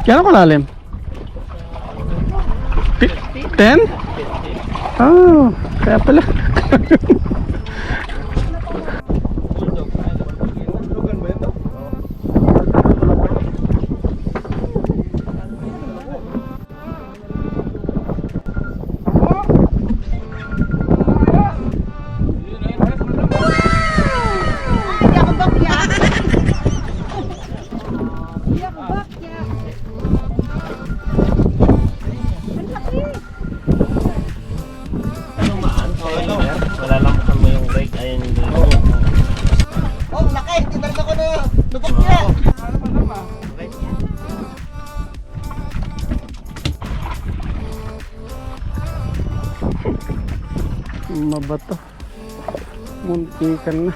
Kaya ko lalim? 10? Oh, kaya pala. Wala lang mo yung brake. Ayun yung Oh, laki! Tinarga ko na lubog niya! Mabato. Muntikan na.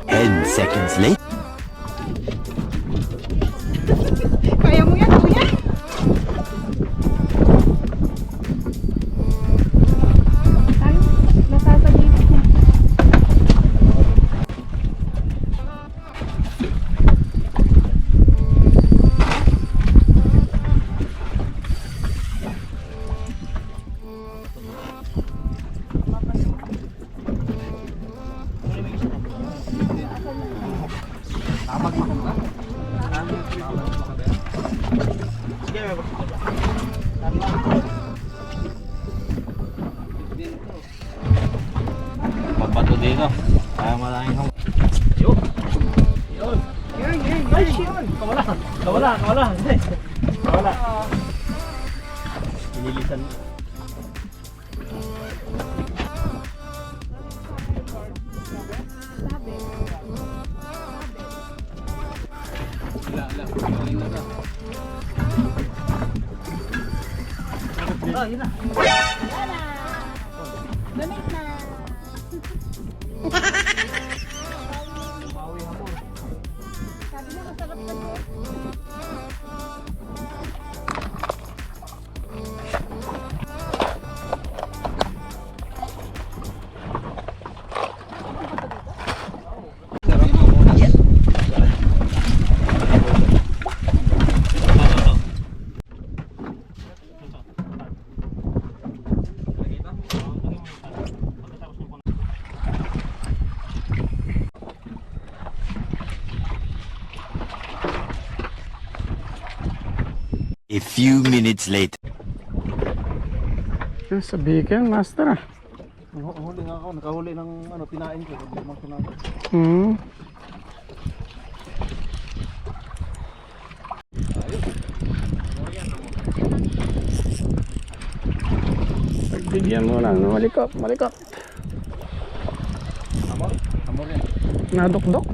10 seconds later. Kaya mo yan, kuya? Nasasagipit na. pagbato dito. Kaya maraming hong. Yun! Yun! Ay, yun! Kawala! Kawala! Kawala! Hindi! Kawala! Pinilisan. Ah, yun na! Lamig na. Sabi na masarap na to. A few minutes later. Sa Beacon, master ah. Huli nga ako. Nakahuli ng ano, pinain ko. Pagbigyan mo lang, malikot, malikot. Amor? Amor yan. Nadok-dok.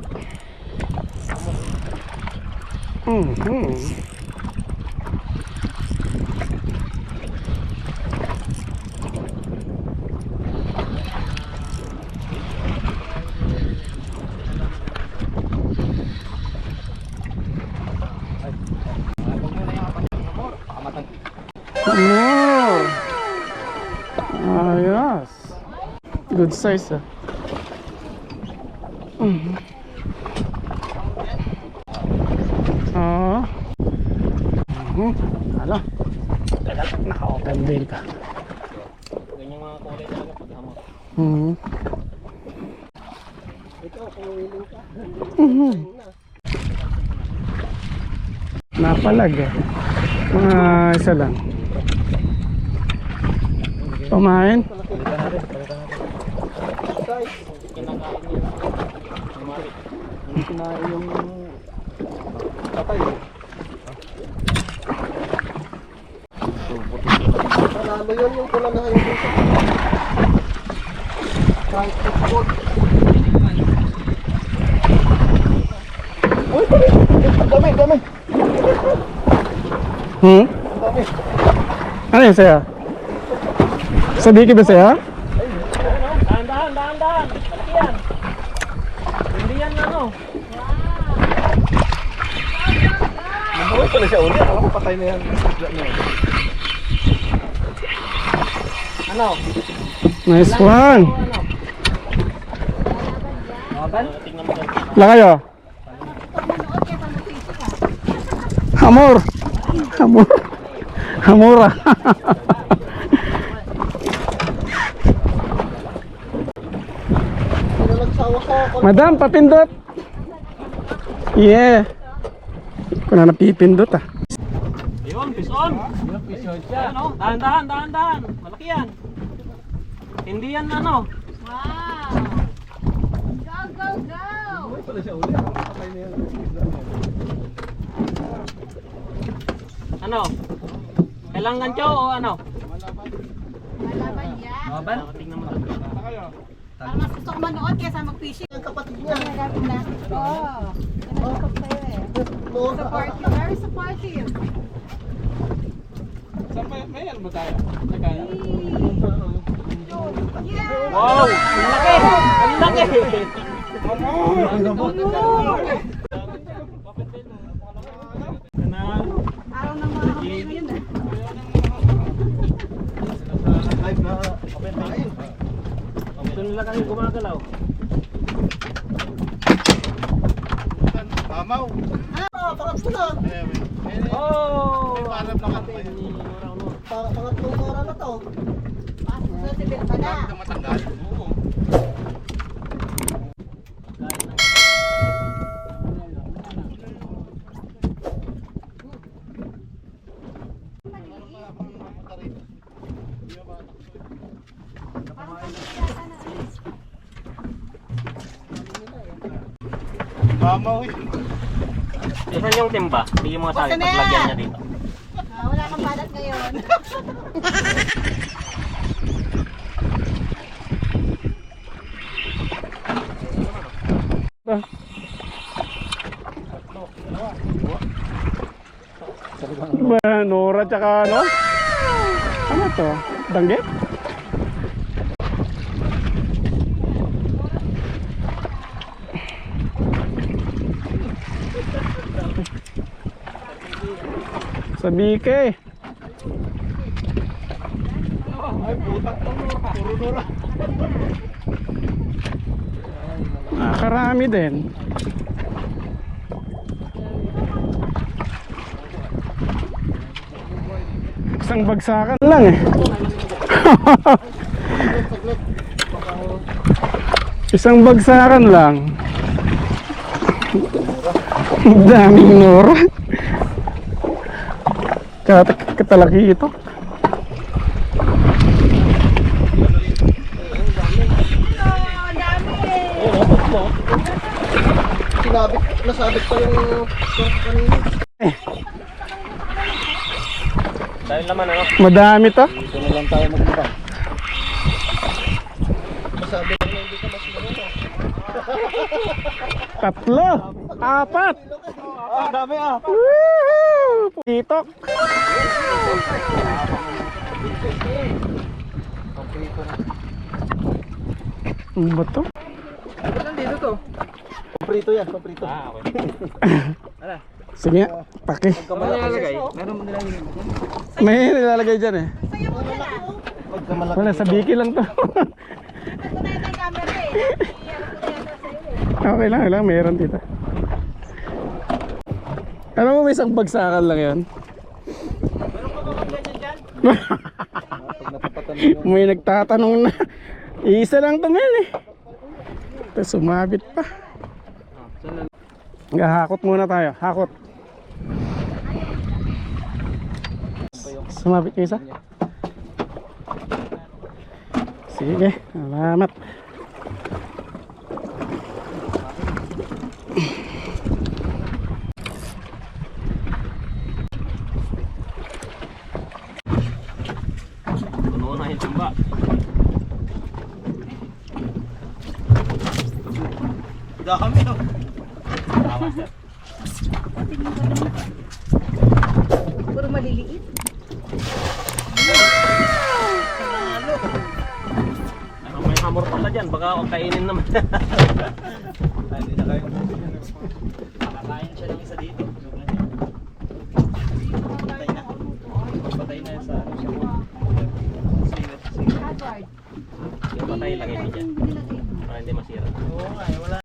Oh, ayos. Good size ah. Ano? Teka, naka-open bill ka. Ganyan mga kulay talaga pag amor. Ikaw, kung willing ka. Napalag eh. Mga isa lang. Pamain? Palitan natin. Palitan natin. Size. Kinakain niya. Umari. Hindi kinain yung patay. Panalo yun yung pula na yung dito. Frank football. Uy, dami, dami. Dami. Ano yung saya? Sa Beacon ba saya? Dahan, dahan, dahan. Malaki yan. Hindi yan ano. Nabuhay pala siya uli. Alam ko patay na yan. Ano? Nice one! Ano? Tingnan mo. Lang kayo? Amor. Amor. Amora. Pinalagsawa ko ako. Madam, papindot. Yeah. Ko na napipindot ah. Ayun, fish on. Ayan o, dahan, dahan. Malaki yan. Hindi yan ano. Wow! Go, go, go! Ano? Kailangan gancho o ano? Malaban yan. Laban? Tingnan mo doon. Parang mas gusto ko manood kaysa mag-fishing. Yung kapatid niya. Oo. Nanonood sa'yo eh. Nora. Supportive. Very supportive. Yeah! Wow! Ang laki! Ang laki! Araw ng mga kapatid ngayon eh. Live na kapatid. Ito nila kami gumagalaw. Tamaw. Pangatlo na. Oh! Pangatlong mora na to. So, si Bill pa na. Tamaw. Isan yung timba? Bigyan mo sa akin, Basta na! paglagyan niya dito. Wala kang balat ngayon. Ba, Nora tsaka ano? Ano to? Danggit? Sa bike. Karami din. Isang bagsakan lang eh. Isang bagsakan lang. Daming Nora. Katalaki ito. Nasabit pa yung kanina. Dahil naman ano? Madami to. Dito na lang tayo mag-iba. Nasabit na hindi ka mas marunong. Tatlo. Apat. Dami ah. Woohoo! Pitok. Ano ba to? Nandito to. Paprito yan, paprito. Ah, okay. Sige, paki. Kamalaki. Meron mo nilalagay. May nilalagay dyan eh. Pagkamalaki. Wala, sa biki lang to. Ito na yung camera eh. Okay lang, meron dito. Alam mo, may isang bagsakan lang yan. May nagtatanong na. Isa lang to ngayon eh. Tapos sumabit pa. Hakot muna tayo. Hakot. Sumabit yung isa. Sige, salamat. Puno na yung timba. Dami oh. Tama sir. Puro maliliit. Ano, may hamor pala dyan, baka kainin naman. Hindi na kayo. Nakakain siya ng isa dito. Patay na sa ano siya. Hazard. Yung patay lagay mo dyan. Para hindi masira. Oo nga, wala.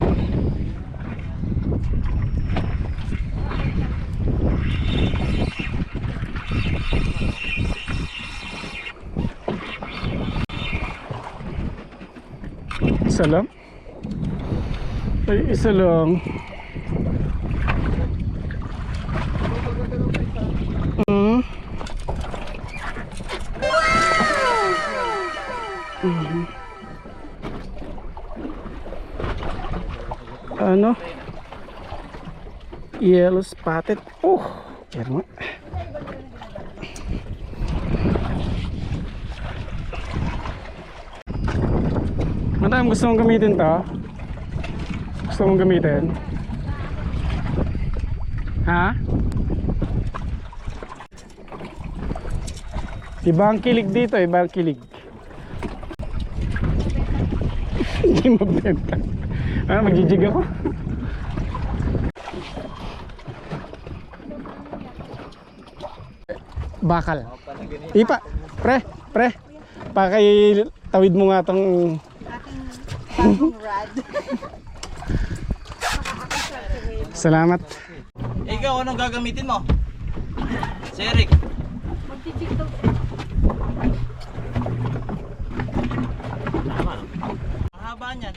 Isa lang? Ay, isa lang. Mm. Mm. Ano? Yellow spotted. Oh, pero madam, gusto mong gamitin to? Gusto mong gamitin? Ha? Iba ang kilig dito, iba ang kilig. Hindi mabenta. Ah, magjijig ako. Bakal. Ipa, pre. Pakitawid mo nga tong Bagong rad. salamat. Ikaw, anong gagamitin mo? Si Eric. Magtitig daw. Mahaba niyan.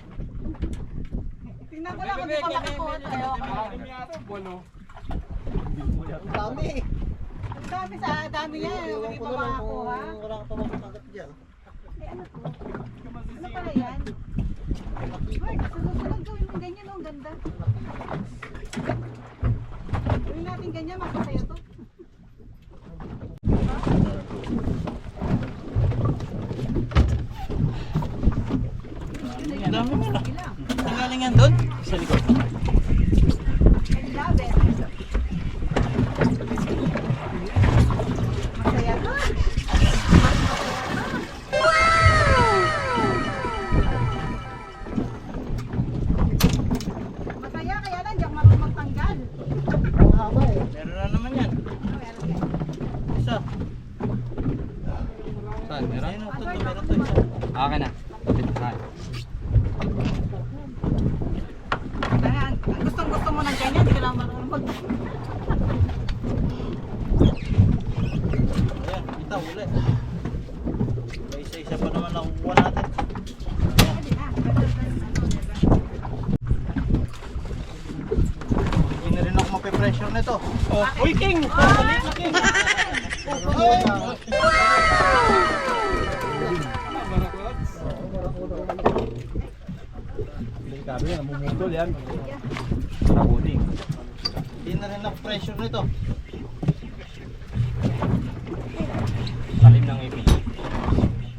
Tingnan ko lang kung di pa makakuha tayo. Ang dami. Ang dami sa dami niya. Hindi pa makakuha. Wala ka pa makakagat dyan. Ano pala yan? Mark, sunod-sunod gawin mo ganyan. Oh, ang ganda. Gawin natin ganyan. Makasaya to. Ang dami mo na. Ang galing yan doon? Sa likod. I love it. Masaya to. Masaya kaya lang di ako marunong magtanggal. Ang haba eh. Meron na naman yan. Ano meron yan? Isa. Saan? Meron? Ayun, ito, meron to isa. Okay na. Kaya ang gustong-gusto mo ng ganyan, di ka lang marunong magtanggal. Ayan, kita ulit. May isa-isa pa naman nakukuha natin. Pwede na. Hindi na rin ako mapipressure nito. Oh. Uy, King! Palit na, King! Sabi yan, namumutol yan. Nakuting. Hindi na rin pressure nito. Talim ng ipin.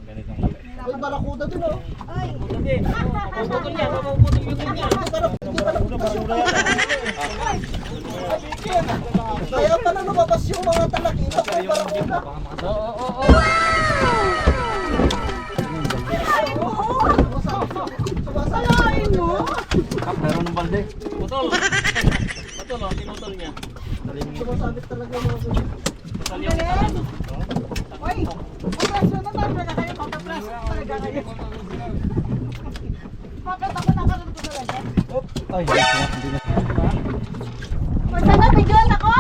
Ganitong laki. Ay, barakuda dun oh. Ay! Mapuputol yan, mapuputol yung ganyan. Kaya pala lumabas yung mga talakita ko yung barakuda. Oo. Salain mo! Kap, meron ng balde. Putol! Putol, oh, tinutol niya. Talim ng ipin. Sumasabit talaga yung mga ganyan. Putol yung ano. Uy! Papraso na talaga kayo. Papraso talaga kayo. Papraso ako nakaroon ko talaga. Ay, hindi na. Masama, bigyan ako!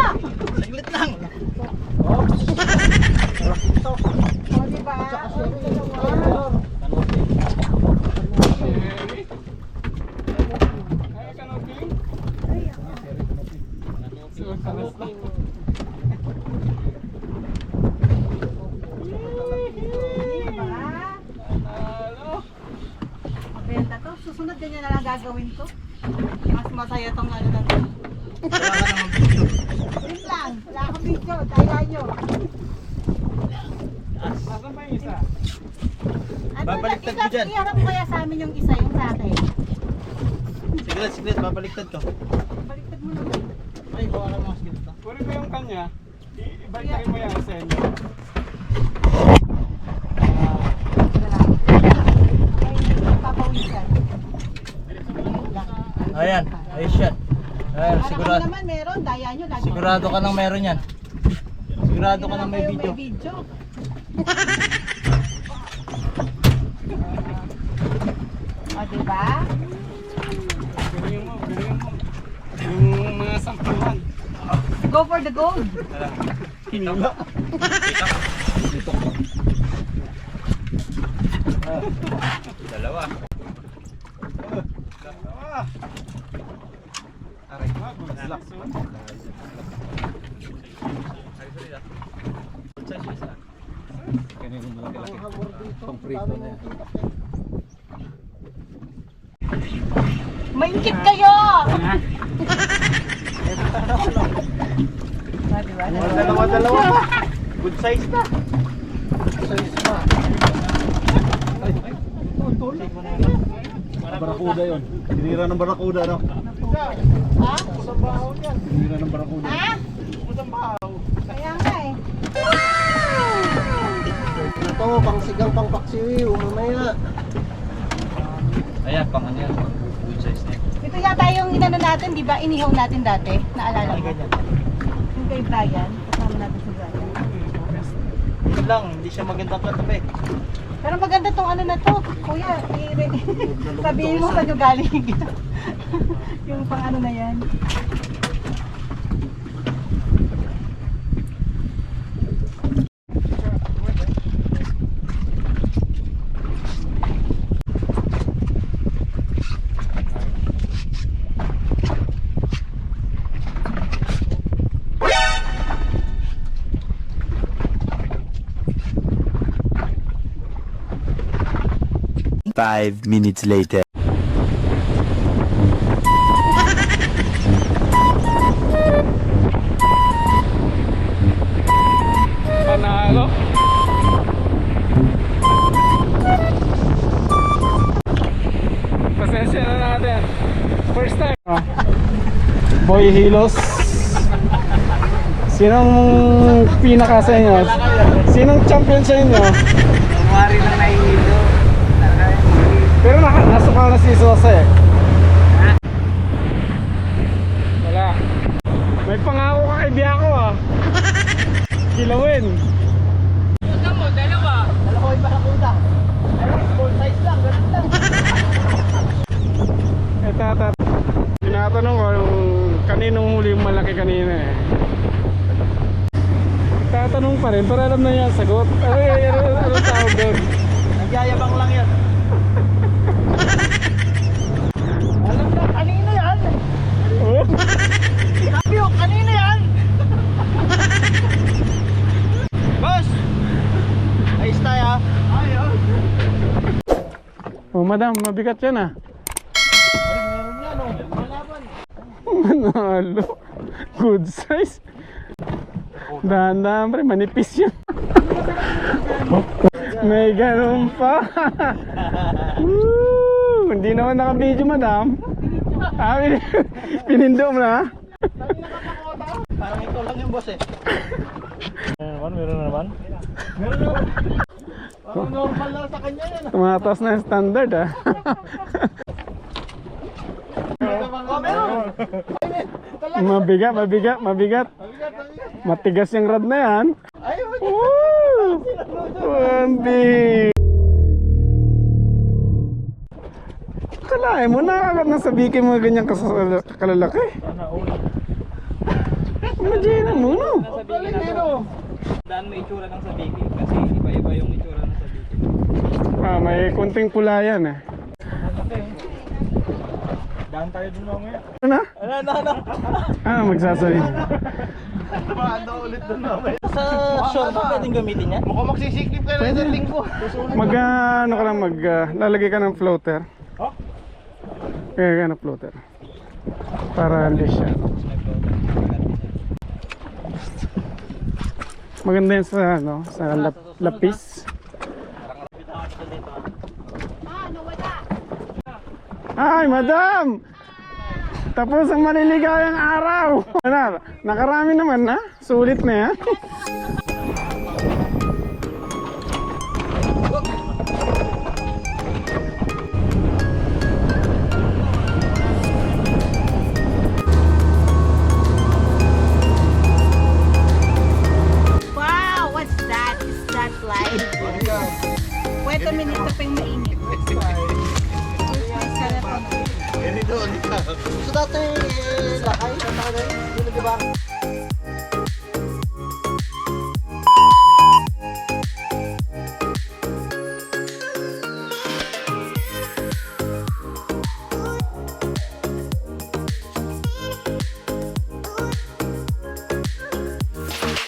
Saglit lang. O, diba? O, dalawa. Diba? Mabenta to. Susunod ganyan na lang gagawin ko. Mas masaya tong ano na to. Wala ka naman video. Wait lang. Wala akong video. Daya nyo. Ano, Babaliktad ko dyan. Iharap mo kaya sa amin yung isa yung sa akin. Siglit, babaliktad ko. Baliktad mo naman. Ay, kuha ka mga siglit na. Puri ko yung kanya. Ibalik mo yan sa inyo. Papawisan. Ayan, ayos yan. Ayan, Para sigurado. kami naman meron, daya nyo lagi. Sigurado ka nang meron yan. Sigurado ka nang may video. May video. O, diba? Galing mo. Yung mga sampahan. Go for the gold. Kita. Dalawa. Maingkit kayo! Dalawa. Good size na. Barakuda yun. Sinira ng barakuda, no? Ha? Sinira ng barakuda. Ha? Kaya nga eh. Ito, pang sigang pang paksiw, mamaya. Ayan, pang ano yan. Good size na. Ito yata yung inano natin, di ba? Inihaw natin dati. Naalala mo? Yung kay Brian. Kasama natin si Brian. Ito lang, hindi siya magandang katabi. Pero maganda tong ano na to. Kuya, sabihin mo saan yung galing. Yung pang ano na yan. Five minutes later. Panalo. Pasensya na natin. First time. Boy Hilos. Sinong pinaka sa inyo? Sinong champion sa inyo? Kumari lang nahihilo. Pero nasuka na si Sose. Wala. May pangako ka kay Biako ah. Kilawin. Dalawa yung barakuda. Small size lang, ganun lang. Ito. Tinatanong ko yung kaninong huli yung malaki kanina eh. Tatanong pa rin, pero alam na niya ang sagot. Ano tawag doon? Nagyayabang lang yan. Alam na, kanina yan. Oh? Sabi ko, kanina yan. Boss! Ayos tayo ha? Ayos. Oh, madam, mabigat yan ah. Meron yan o. Malaban. Manalo. Good size. Dahan-dahan pre, manipis yan. May ganun pa. Woo! Hindi naman naka-video, madam. Pinindom na. Parang ito lang yung boss eh. Meron na naman. Parang normal lang sa kanya yan. Tumataas na yung standard ah. Oh, meron. Mabigat. Matigas yung rod na yan. Ayun. Woo! Hindi. Kalahin mo, nakakagat na sa bikin mo ganyan kalalaki. Imagine mo, no? Daan may itsura ng sabiki kasi iba-iba yung itsura ng sabiki. Ah, may kunting pula yan eh. Daan tayo dun mamaya. Ano na? Ano? Ah, magsasabi. Paano ulit doon mamaya? Sa short ba pwedeng gamitin yan? Mukhang magsisiklip ka na isang linggo. Ano ka lang, lalagay ka ng floater. Oh? Kaya ka ng floater. Para hindi siya. Maganda yan sa, sa lapis. Ay, madam! Tapos ang maliligayang araw! Nakarami naman na. Sulit na yan.